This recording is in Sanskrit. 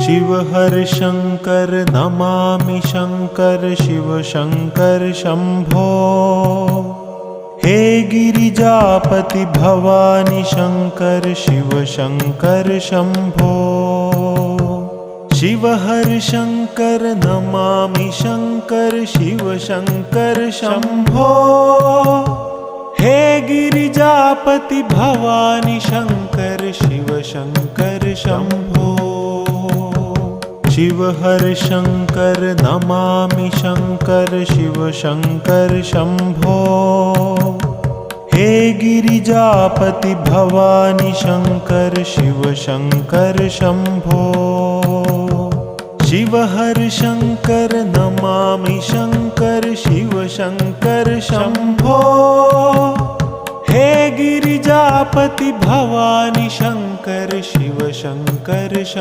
शिव हर शंकर नमामि शंकर शिव शंकर शंभो। हे गिरिजापति भवानी शंकर शिव शंकर शंभो। शिव हर शंकर नमामि शंकर शिव शंकर शंभो। हे गिरिजापति भवानी शंकर शिव शंकर शंभो। शिव हर शंकर नमामि शंकर शिव शंकर शंभो। हे गिरिजापति भवानी शंकर शिव शंकर शंभो। शिव हर शंकर नमामि शंकर शिव शंकर शंभो। हे गिरिजापति भवानी शंकर शिव शंकर शंभो।